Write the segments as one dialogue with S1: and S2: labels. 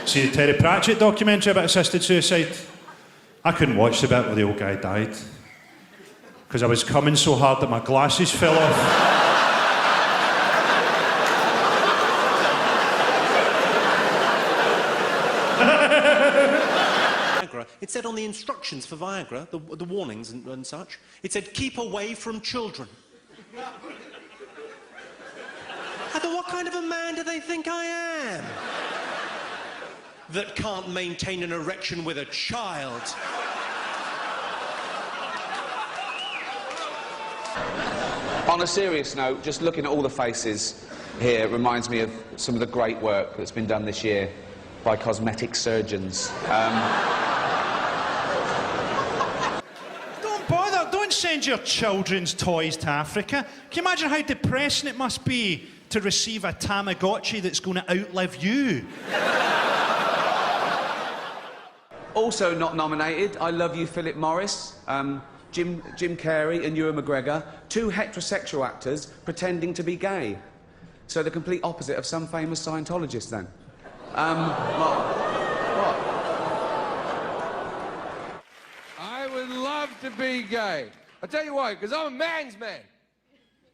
S1: See the Terry Pratchett documentary about assisted suicide? I couldn't watch the bit where the old guy died because I was coming so hard that my glasses fell off.
S2: It said on the instructions for Viagra, the warnings and such, it said, keep away from children. I thought, what kind of a man do they think I am? That can't maintain an erection with a child.
S3: On a serious note, just looking at all the faces here reminds me of some of the great work that's been done this year by cosmetic surgeons.
S1: Don't bother, don't send your children's toys to Africa. Can you imagine how depressing it must be to receive a Tamagotchi that's going to outlive you?
S3: Also not nominated, I Love You, Philip Morris, Jim Carrey and Ewan McGregor, two heterosexual actors pretending to be gay. So the complete opposite of some famous Scientologists, then. What?
S4: I would love to be gay. I'll tell you why, because I'm a man's man.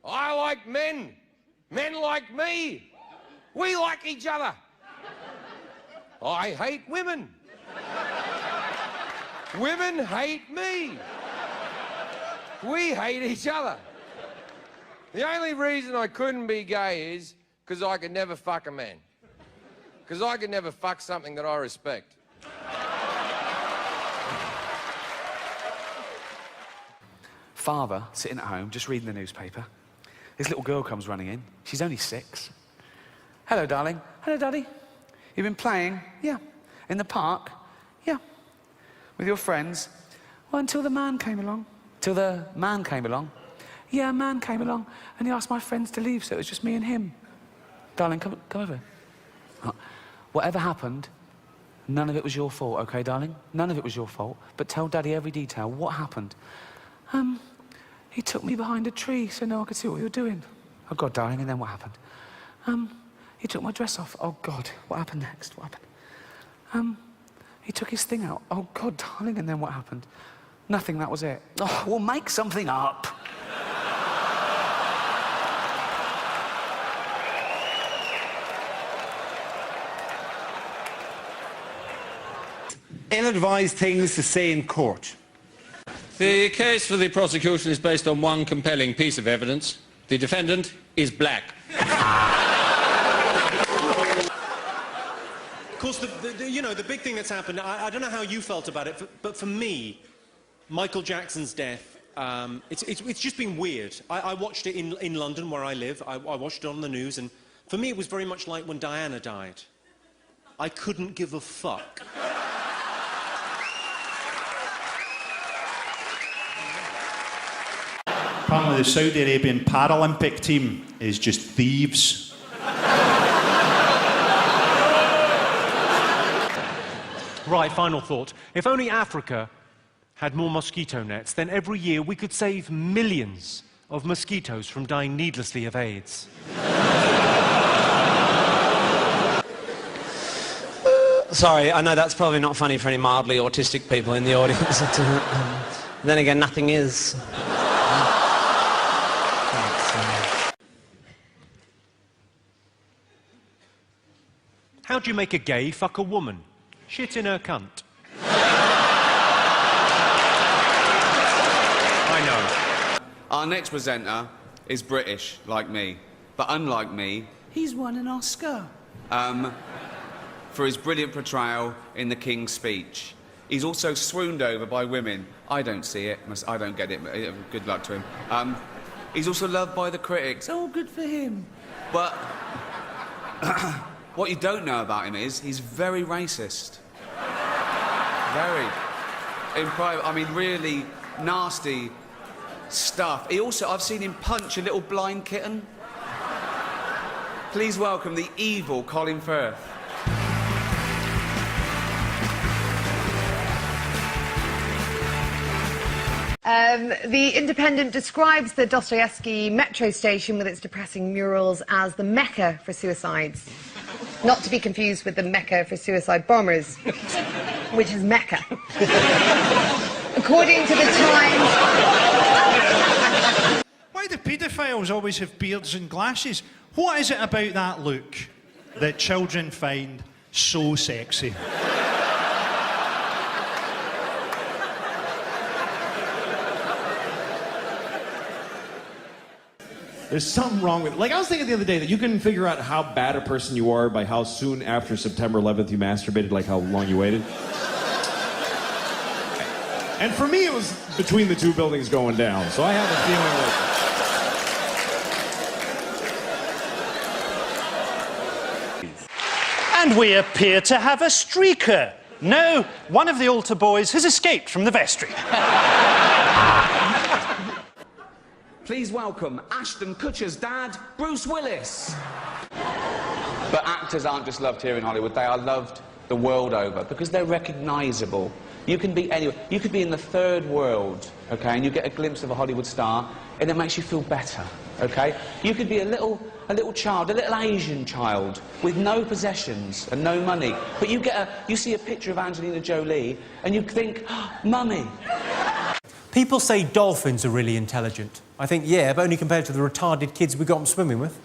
S4: I like men. Men like me. We like each other. I hate women. Women hate me. We hate each other. The only reason I couldn't be gay is because I could never fuck a man. Because I could never fuck something that I respect.
S3: Father, sitting at home, just reading the newspaper. This little girl comes running in. She's only 6. Hello, darling. Hello, Daddy. You've been playing? Yeah. In the park? Yeah. With your friends? Well, until the man came along. Till the man came along? Yeah, a man came along, and he asked my friends to leave, so it was just me and him. Darling, come over. Whatever happened, none of it was your fault, okay, darling? None of it was your fault. But tell Daddy every detail. What happened? He took me behind a tree so no one could see what you were doing. Oh, God, darling, and then what happened? He took my dress off. Oh, God, what happened next? What happened? He took his thing out. Oh, God, darling, and then what happened? Nothing, that was it. Oh, well, make something up.
S5: Ill-advised things to say in court.
S6: The case for the prosecution is based on one compelling piece of evidence. The defendant is black.
S2: Of course, the big thing that's happened, I don't know how you felt about it, but for me, Michael Jackson's death, it's just been weird. I watched it in London, where I live. I watched it on the news, and for me, it was very much like when Diana died. I couldn't give a fuck.
S1: Apparently the Saudi Arabian Paralympic team is just thieves.
S2: Right, final thought. If only Africa had more mosquito nets, then every year we could save millions of mosquitoes from dying needlessly of AIDS.
S7: Sorry, I know that's probably not funny for any mildly autistic people in the audience. Then again, nothing is.
S2: How do you make a gay fuck a woman? Shit in her cunt. I know.
S3: Our next presenter is British, like me. But unlike me...
S8: He's won an Oscar.
S3: For his brilliant portrayal in The King's Speech. He's also swooned over by women. I don't see it. I don't get it. Good luck to him. He's also loved by the critics.
S8: Oh, good for him.
S3: But... what you don't know about him is he's very racist. Very. In private, I mean, really nasty stuff. I've seen him punch a little blind kitten. Please welcome the evil Colin Firth.
S9: The Independent describes the Dostoevsky metro station with its depressing murals as the mecca for suicides. Not to be confused with the Mecca for suicide bombers, which is Mecca. According to the Times...
S1: Why do paedophiles always have beards and glasses? What is it about that look that children find so sexy?
S10: There's something wrong with it. Like, I was thinking the other day that you can figure out how bad a person you are by how soon after September 11th you masturbated, like how long you waited. And for me, it was between the two buildings going down. So I have a feeling like...
S11: And we appear to have a streaker. No, one of the altar boys has escaped from the vestry.
S3: Please welcome Ashton Kutcher's dad, Bruce Willis. But actors aren't just loved here in Hollywood, they are loved the world over because they're recognisable. You can be anywhere. You could be in the third world, okay, and you get a glimpse of a Hollywood star and it makes you feel better, okay? You could be a little child, a little Asian child with no possessions and no money, but you see a picture of Angelina Jolie and you think, oh, Mummy.
S12: People say dolphins are really intelligent. I think, yeah, but only compared to the retarded kids we got them swimming with.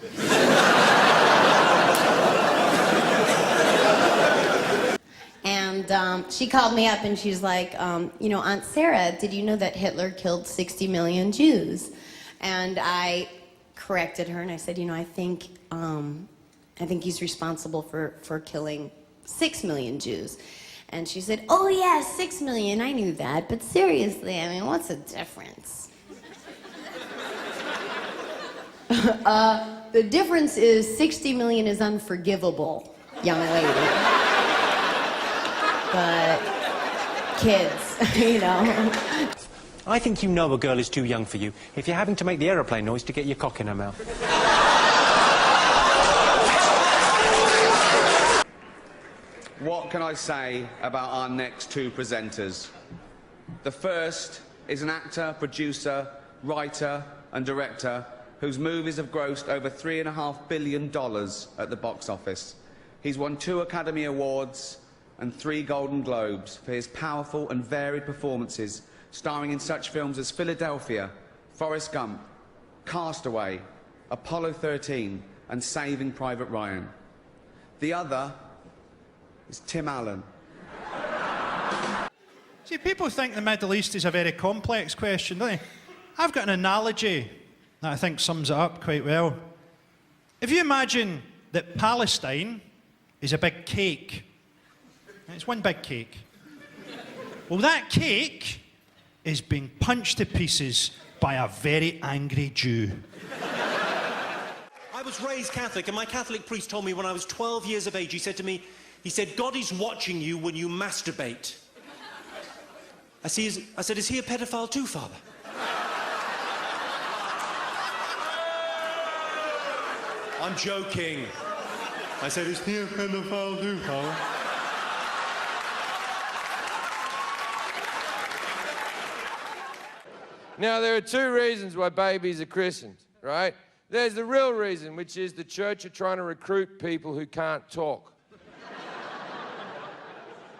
S13: And she called me up and she's like, you know, Aunt Sarah, did you know that Hitler killed 60 million Jews? And I corrected her and I said, you know, I think he's responsible for killing 6 million Jews. And she said, oh yeah, 6 million, I knew that, but seriously, I mean, what's the difference? The difference is 60 million is unforgivable, young lady. But kids, you know.
S2: I think you know a girl is too young for you if you're having to make the aeroplane noise to get your cock in her mouth.
S3: What can I say about our next two presenters? The first is an actor, producer, writer and director whose movies have grossed over $3.5 billion at the box office. He's won 2 Academy Awards and 3 Golden Globes for his powerful and varied performances, starring in such films as Philadelphia, Forrest Gump, Castaway, Apollo 13 and Saving Private Ryan. The other is Tim Allen.
S1: See, people think the Middle East is a very complex question, don't they? I've got an analogy that I think sums it up quite well. If you imagine that Palestine is a big cake, it's one big cake. Well, that cake is being punched to pieces by a very angry Jew.
S2: I was raised Catholic, and my Catholic priest told me when I was 12 years of age, he said to me, God is watching you when you masturbate. I said, is he a pedophile too, Father? I'm joking. I said, is he a pedophile too, Father?
S4: Now, there are 2 reasons why babies are christened, right? There's the real reason, which is the church are trying to recruit people who can't talk.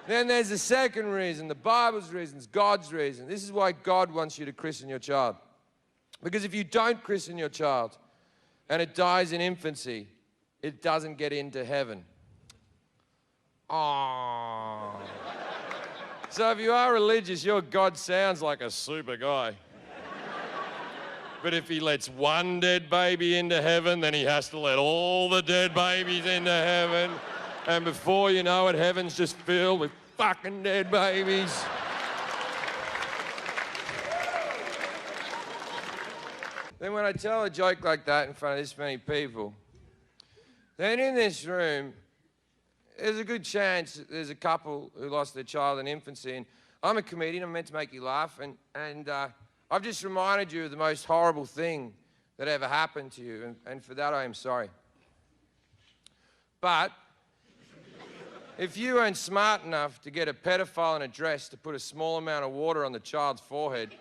S4: Then there's the second reason, the Bible's reasons, God's reason. This is why God wants you to christen your child. Because if you don't christen your child and it dies in infancy, it doesn't get into heaven. Aww. So if you are religious, your God sounds like a super guy. But if he lets one dead baby into heaven, then he has to let all the dead babies into heaven. And before you know it, heaven's just filled with fucking dead babies. Then when I tell a joke like that in front of this many people, then in this room, there's a good chance there's a couple who lost their child in infancy. And I'm a comedian, I'm meant to make you laugh. And I've just reminded you of the most horrible thing that ever happened to you. And for that, I am sorry. But if you weren't smart enough to get a pedophile in a dress to put a small amount of water on the child's forehead,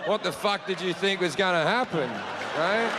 S4: what the fuck did you think was going to happen, right?